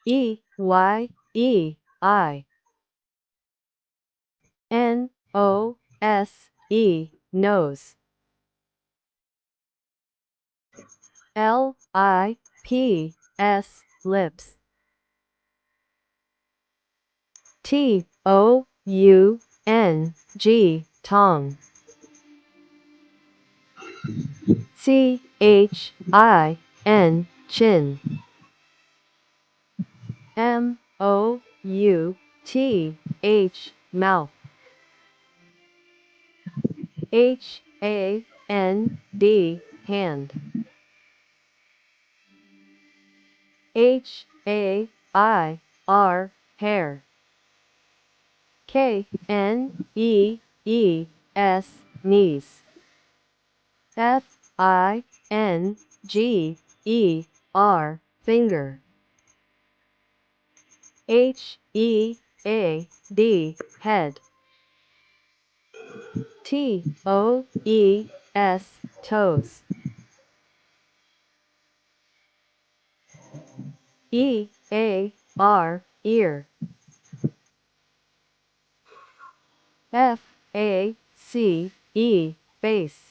E-Y-E-I. N-O-S-E, nose. L-I-P-S, lips. T-O-U-N-G, tongue. C-H-I-N, chin. M-O-U-T-H, mouth. H-A-N-D, hand. H-A-I-R, hair. K-N-E-E-S, knees. F-I-N-G-E-R, finger. H-E-A-D, head. T-O-E-S, toes. E-A-R, ear. F-A-C-E, face.